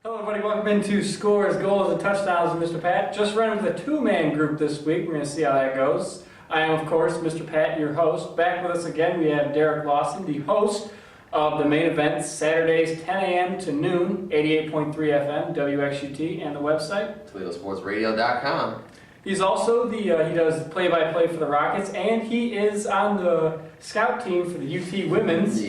Hello everybody, welcome into Scores, Goals, and Touchdowns with Mr. Pat. Just running with a two-man group this week. We're going to see how that goes. I am, of course, Mr. Pat, your host. Back with us again, we have Derek Lawson, the host of the main event, Saturdays 10 a.m. to noon, 88.3 FM, WXUT, and the website ToledoSportsRadio.com. He's also he does play-by-play for the Rockets, and he is on the scout team for the UT women's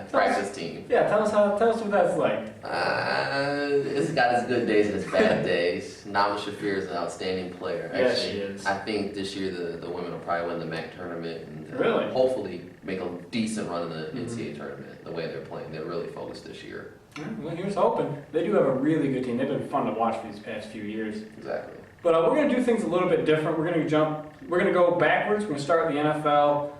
practice team. Yeah, tell us what that's like. It's got its good days and its bad days. Nama Shafir is an outstanding player. Yes, she is. I think this year the women will probably win the MAC tournament and really? Hopefully make a decent run in the NCAA tournament. The way they're playing, they're really focused this year. Well, here's hoping. They do have a really good team. They've been fun to watch for these past few years. Exactly. But we're going to do things a little bit different. We're going to go backwards. We're going to start with the NFL.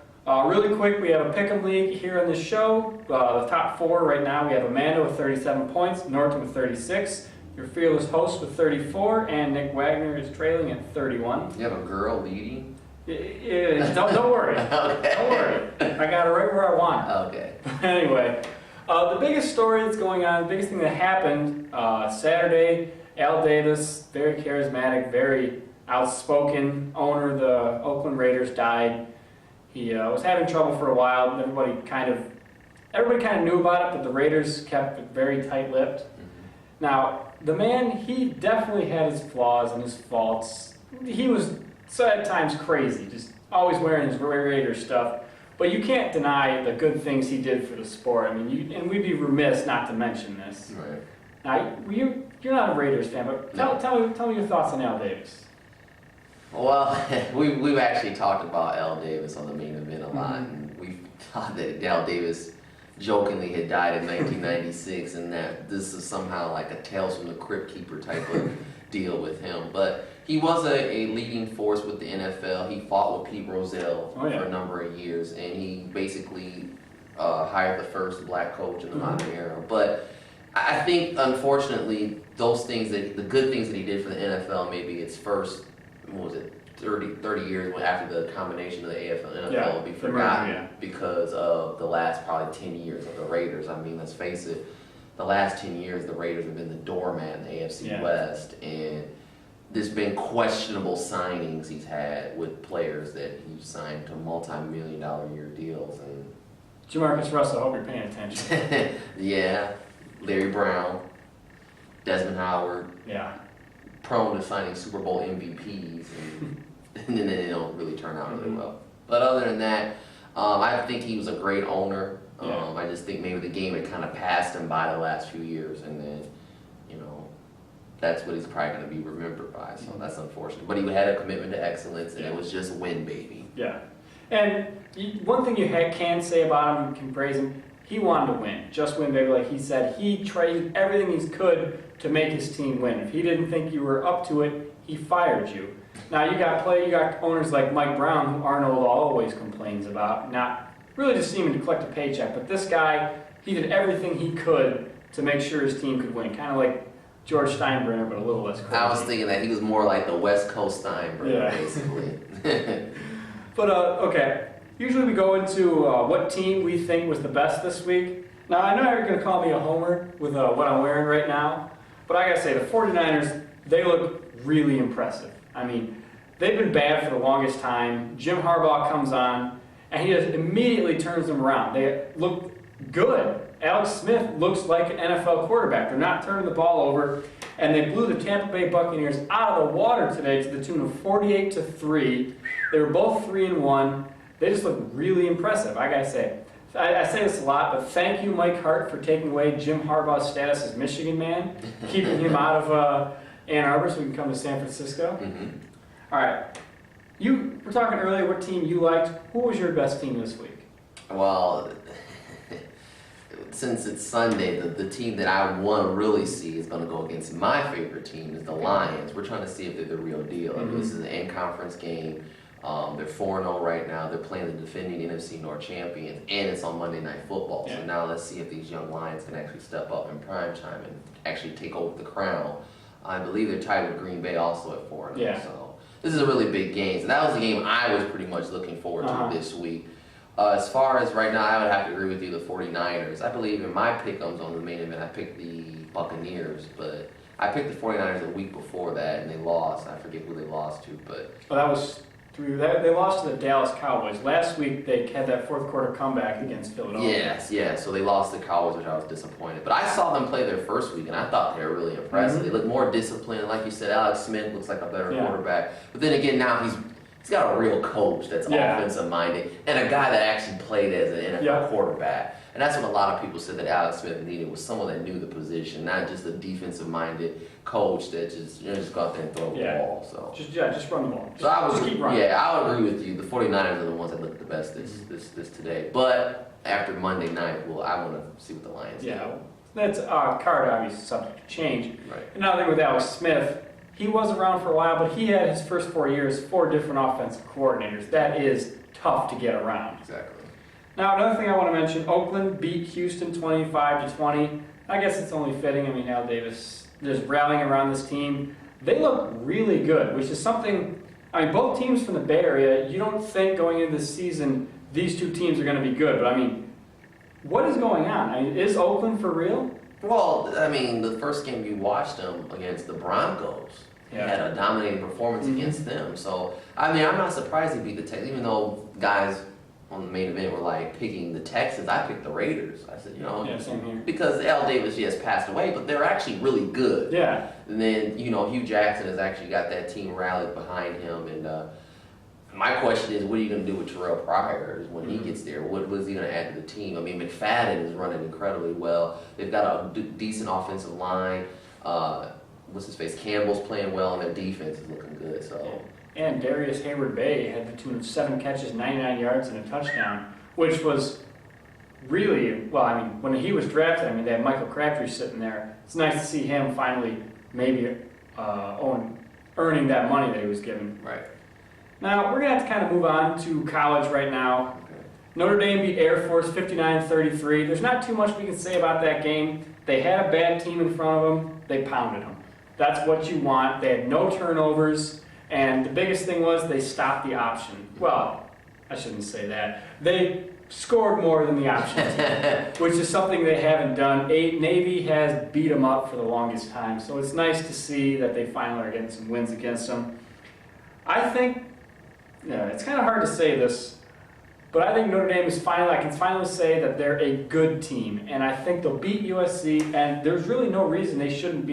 Really quick, we have a pick'em league here on the show. The top four right now, we have Amanda with 37 points, Norton with 36, your fearless host with 34, and Nick Wagner is trailing at 31. You have a girl leading? Don't worry. Okay. Don't worry. I got it right where I want it. Okay. But anyway, the biggest story that's going on, the biggest thing that happened Saturday, Al Davis, very charismatic, very outspoken owner of the Oakland Raiders, died. He was having trouble for a while. Everybody kind of knew about it, but the Raiders kept it very tight-lipped. Now, the man, he definitely had his flaws and his faults. He was at times crazy, just always wearing his Raiders stuff. But you can't deny the good things he did for the sport. I mean, and we'd be remiss not to mention this. Right. Now, you're not a Raiders fan, but tell me your thoughts on Al Davis. Well, we've actually talked about Al Davis on the main event a lot, and we thought that Al Davis jokingly had died in 1996, and that this is somehow like a Tales from the Crypt Keeper type of deal with him. But he was a leading force with the NFL. He fought with Pete Rozelle for a number of years, and he basically hired the first black coach in the modern era. But I think, unfortunately, the good things that he did for the NFL, maybe its first, 30 years after the combination of the AFL and NFL will be forgotten because of the last probably 10 years of the Raiders. I mean, let's face it, the last 10 years the Raiders have been the doormat in the AFC West, and there's been questionable signings he's had with players that he signed to multi-million-dollar year deals. And Jamarcus Russell, I hope you're paying attention. Yeah, Larry Brown, Desmond Howard. Yeah. Prone to signing Super Bowl MVPs, and then they don't really turn out really well. But other than that, I think he was a great owner. I just think maybe the game had kind of passed him by the last few years, and then, that's what he's probably going to be remembered by. So that's unfortunate. But he had a commitment to excellence, and it was just win, baby. Yeah. And one thing you can say about him, you can praise him, he wanted to win. Just win, baby. Like he said, he tried everything he could to make his team win. If he didn't think you were up to it, he fired you. Now you got owners like Mike Brown, who Arnold always complains about, not really just seeming to collect a paycheck, but this guy, he did everything he could to make sure his team could win. Kind of like George Steinbrenner, but a little less crazy. I was thinking that he was more like the West Coast Steinbrenner, basically. But, okay. Usually we go into what team we think was the best this week. Now, I know you're going to call me a homer with what I'm wearing right now, but I got to say, the 49ers, they look really impressive. I mean, they've been bad for the longest time. Jim Harbaugh comes on, and he just immediately turns them around. They look good. Alex Smith looks like an NFL quarterback. They're not turning the ball over, and they blew the Tampa Bay Buccaneers out of the water today to the tune of 48-3. They were both 3-1. They just look really impressive, I gotta say. I say this a lot, but thank you, Mike Hart, for taking away Jim Harbaugh's status as Michigan man, keeping him out of Ann Arbor so we can come to San Francisco. All right. You were talking earlier what team you liked. Who was your best team this week? Well, since it's Sunday, the team that I want to really see is going to go against my favorite team is the Lions. We're trying to see if they're the real deal. This is an in-conference game. They're 4-0 right now. They're playing the defending NFC North champions, and it's on Monday Night Football. So now let's see if these young Lions can actually step up in prime time and actually take over the crown. I believe they're tied with Green Bay also at 4-0. So this is a really big game. So that was the game I was pretty much looking forward to this week. As far as right now, I would have to agree with you, the 49ers. I believe in my pick'ems on the main event, I picked the Buccaneers, but I picked the 49ers a week before that, and they lost. I forget who they lost to, but... Well, that was they lost to the Dallas Cowboys. Last week, they had that fourth quarter comeback against Philadelphia. Yes, yeah, so they lost to the Cowboys, which I was disappointed. But I saw them play their first week, and I thought they were really impressive. They looked more disciplined. Like you said, Alex Smith looks like a better quarterback. But then again, now he's got a real coach that's offensive-minded, and a guy that actually played as an NFL quarterback. And that's what a lot of people said that Alex Smith needed, was someone that knew the position, not just a defensive-minded coach that just go out there and throw the ball. So just run the ball. Just keep running. Yeah, I would agree with you. The 49ers are the ones that look the best this today. But after Monday night, I want to see what the Lions do. Yeah, that's card obviously subject to change. Right. Another thing with Alex Smith, he was around for a while, but he had his first 4 years, 4 different offensive coordinators. That is tough to get around. Exactly. Now, another thing I want to mention, Oakland beat Houston 25-20. I guess it's only fitting. I mean, Al Davis is rallying around this team. They look really good, which is something, I mean, both teams from the Bay Area, you don't think going into this season these two teams are going to be good. But, I mean, what is going on? I mean, is Oakland for real? Well, I mean, the first game you watched them against the Broncos, he had a dominating performance against them. So, I mean, I'm not surprised he beat the Texans, even though guys on the main event were like picking the Texans. I picked the Raiders. I said, same here. Because Al Davis, passed away, but they're actually really good. Yeah. And then, Hugh Jackson has actually got that team rallied behind him. And my question is, what are you going to do with Terrell Pryor when he gets there? What is he going to add to the team? I mean, McFadden is running incredibly well. They've got a decent offensive line. Campbell's playing well, and their defense is looking good. So. And Darius Hayward-Bay had the tune of 7 catches, 99 yards, and a touchdown, which was really, well, I mean, when he was drafted, I mean, they had Michael Crabtree sitting there. It's nice to see him finally maybe earning that money that he was given. Right. Now, we're going to have to kind of move on to college right now. Okay. Notre Dame beat Air Force 59-33. There's not too much we can say about that game. They had a bad team in front of them. They pounded them. That's what you want. They had no turnovers. And the biggest thing was they stopped the option. Well, I shouldn't say that. They scored more than the option team, which is something they haven't done. Navy has beat them up for the longest time, so it's nice to see that they finally are getting some wins against them. I think, it's kind of hard to say this, but I think Notre Dame I can finally say that they're a good team, and I think they'll beat USC, and there's really no reason they shouldn't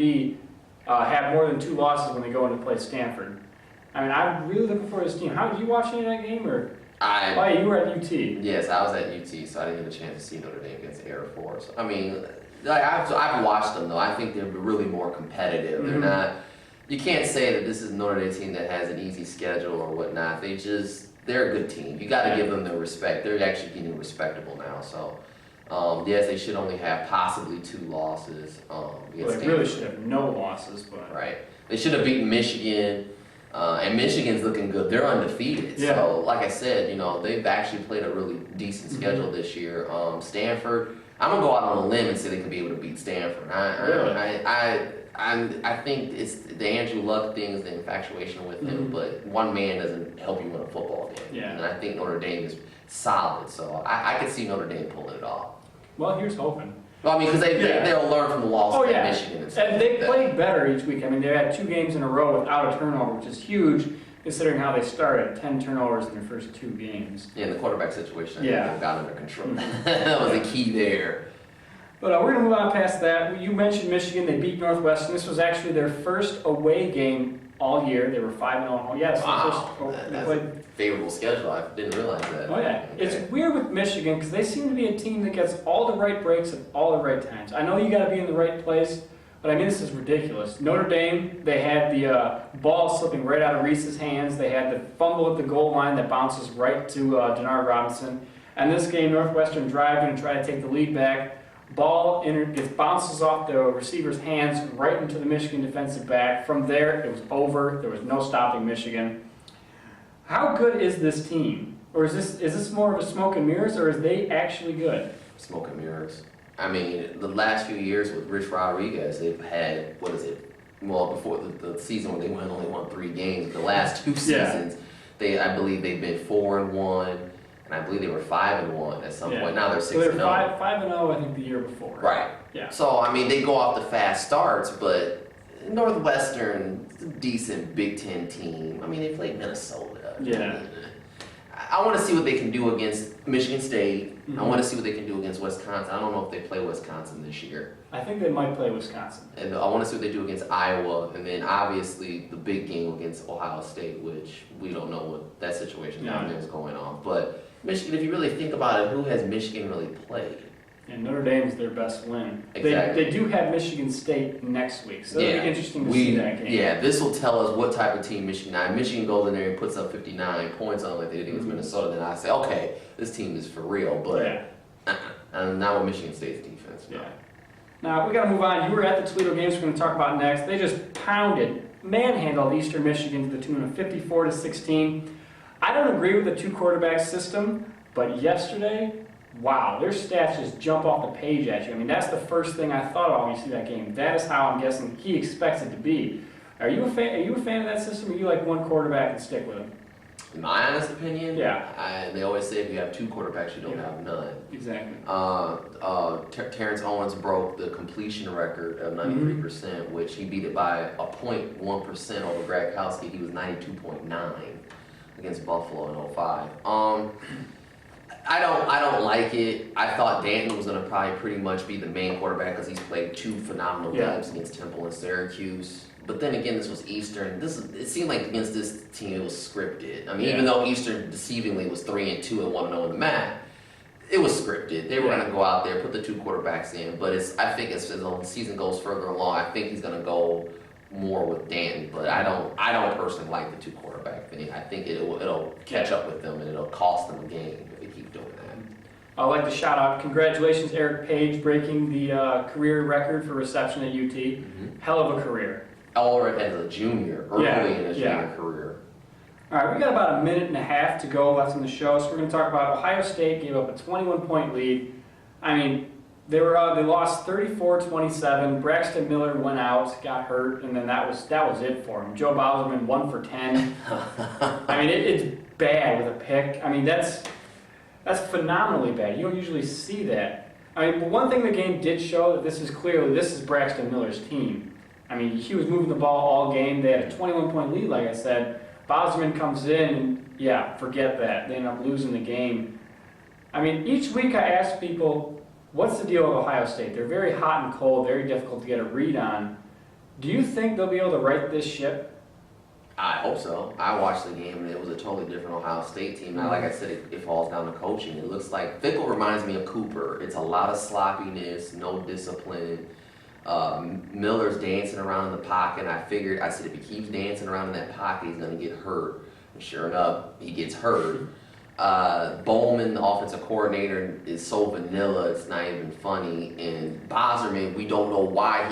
have more than 2 losses when they go into play Stanford. I mean, I'm really looking forward to this team. Did you watch any of that game, or? You were at UT. Yes, I was at UT, so I didn't get a chance to see Notre Dame against Air Force. I mean, I've watched them, though. I think they're really more competitive. They're not. You can't say that this is a Notre Dame team that has an easy schedule or whatnot. They're a good team. You got to give them their respect. They're actually getting respectable now. So, yes, they should only have possibly 2 losses. They really should have no losses, but right. They should have beaten Michigan. And Michigan's looking good. They're undefeated. Yeah. So, like I said, they've actually played a really decent schedule this year. Stanford, I'm going to go out on a limb and say they could be able to beat Stanford. I think it's the Andrew Luck thing is the infatuation with him, but one man doesn't help you win a football game. Yeah. And I think Notre Dame is solid, so I could see Notre Dame pulling it off. Well, here's hoping. Well, I mean, because they'll learn from the loss at Michigan and stuff. And they played better each week. I mean, they had 2 games in a row without a turnover, which is huge considering how they started. 10 turnovers in their first 2 games. Yeah, the quarterback situation, they got under control. That was the key there. But we're going to move on past that. You mentioned Michigan. They beat Northwestern. This was actually their first away game all year. They were 5-0. Yes. Wow. That's a favorable schedule. I didn't realize that. Oh, yeah. Okay. It's weird with Michigan because they seem to be a team that gets all the right breaks at all the right times. I know you got to be in the right place, but I mean, this is ridiculous. Notre Dame, they had the ball slipping right out of Reese's hands. They had the fumble at the goal line that bounces right to Denard Robinson. And this game, Northwestern driving and try to take the lead back. Ball bounces off the receiver's hands right into the Michigan defensive back. From there, it was over. There was no stopping Michigan. How good is this team? Or is this more of a smoke and mirrors, or is they actually good? Smoke and mirrors. I mean, the last few years with Rich Rodriguez, they've had, well, before the season when they only won 3 games, the last 2 seasons, I believe they've been 4-1. And I believe they were 5-1 at some point. Now they're 6-0. So they were 5-0, I think, the year before. Right. Yeah. So, I mean, they go off the fast starts, but Northwestern, decent Big Ten team. I mean, they played Minnesota. Yeah. I want to see what they can do against Michigan State. Mm-hmm. I want to see what they can do against Wisconsin. I don't know if they play Wisconsin this year. I think they might play Wisconsin. And I want to see what they do against Iowa. And then, obviously, the big game against Ohio State, which we don't know what that situation down there is going on. But Michigan, if you really think about it, who has Michigan really played? And Notre Dame is their best win. Exactly. They do have Michigan State next week, so it'll be interesting to see that game. Yeah, this will tell us what type of team Michigan. Now, if Michigan goes in there and puts up 59 points on like they did against Minnesota, then I say, okay, this team is for real. But not with Michigan State's defense. No. Yeah. Now we got to move on. You were at the Toledo games. We're going to talk about next. They just manhandled Eastern Michigan to the tune of 54-16. I don't agree with the two quarterback system, but yesterday, wow, their stats just jump off the page at you. I mean, that's the first thing I thought of when you see that game. That is how I'm guessing he expects it to be. Are you a fan of that system, or you like one quarterback and stick with him? In my honest opinion, yeah. They always say if you have two quarterbacks, you don't have none. Exactly. Terrence Owens broke the completion record of 93%, which he beat it by a 0.1% over Gradkowski. He was 92.9 against Buffalo in 05. I don't like it. I thought Danton was going to probably pretty much be the main quarterback because he's played two phenomenal games against Temple and Syracuse. But then again, this was Eastern. It seemed like against this team it was scripted. I mean, even though Eastern deceivingly was 3-2 and 1-0 in the MAC, it was scripted. They were going to go out there, put the two quarterbacks in. But I think as the season goes further along, I think he's going to go more with Danton. But I don't personally like the two quarterback thing. I think it'll catch up with them and it'll cost them a game if they keep doing that. I'd like to shout out, congratulations, Eric Page, breaking the career record for reception at UT. Mm-hmm. Hell of a career. Already as a junior, early in his junior career. All right, we got about a minute and a half to go left in the show, so we're going to talk about Ohio State gave up a 21-point lead. I mean, they lost 34-27. Braxton Miller went out, got hurt, and then that was it for him. Joe Bauserman 1 for 10. I mean, it's bad with a pick. I mean, that's phenomenally bad. You don't usually see that. I mean, but one thing the game did show that this is Braxton Miller's team. I mean, he was moving the ball all game. They had a 21-point lead, like I said. Bauserman comes in, and forget that. They end up losing the game. I mean, each week I ask people, what's the deal with Ohio State? They're very hot and cold, very difficult to get a read on. Do you think they'll be able to right this ship? I hope so. I watched the game, and it was a totally different Ohio State team. Now, like I said, it falls down to coaching. It looks like Fickell reminds me of Cooper. It's a lot of sloppiness, no discipline. Miller's dancing around in the pocket. I said if he keeps dancing around in that pocket, he's going to get hurt. And sure enough, he gets hurt. Bowman, the offensive coordinator, is so vanilla, it's not even funny. And Bauserman, we don't know why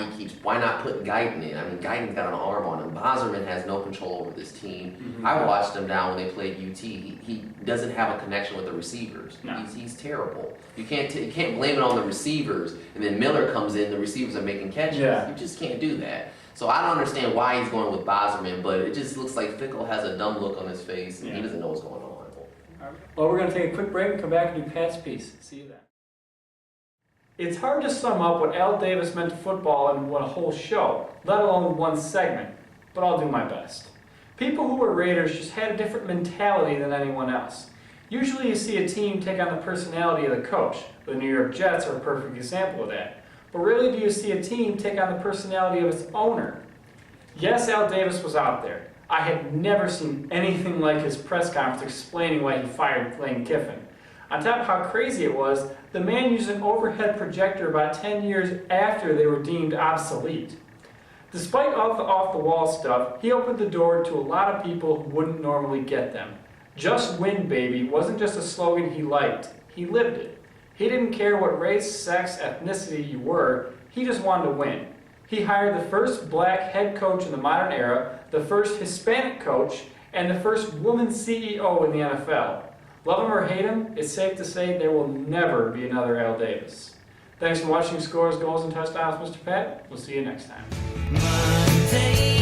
not put Guyton in? I mean, Guyton's got an arm on him. Bauserman has no control over this team. Mm-hmm. I watched him down when they played UT. He doesn't have a connection with the receivers. No. He's terrible. You can't blame it on the receivers, and then Miller comes in, the receivers are making catches. Yeah. You just can't do that. So I don't understand why he's going with Bauserman, but it just looks like Fickell has a dumb look on his face, and he doesn't know what's going on. Well, we're going to take a quick break and come back and do Pat's piece. See you then. It's hard to sum up what Al Davis meant to football in a whole show, let alone one segment, but I'll do my best. People who were Raiders just had a different mentality than anyone else. Usually you see a team take on the personality of the coach. The New York Jets are a perfect example of that. But rarely do you see a team take on the personality of its owner. Yes, Al Davis was out there. I had never seen anything like his press conference explaining why he fired Lane Kiffin. On top of how crazy it was, the man used an overhead projector about 10 years after they were deemed obsolete. Despite all the off-the-wall stuff, he opened the door to a lot of people who wouldn't normally get them. Just win, baby wasn't just a slogan he liked, he lived it. He didn't care what race, sex, ethnicity you were, he just wanted to win. He hired the first black head coach in the modern era, the first Hispanic coach, and the first woman CEO in the NFL. Love him or hate him, it's safe to say there will never be another Al Davis. Thanks for watching Scores, Goals, and Touchdowns, Mr. Pat. We'll see you next time. Monday.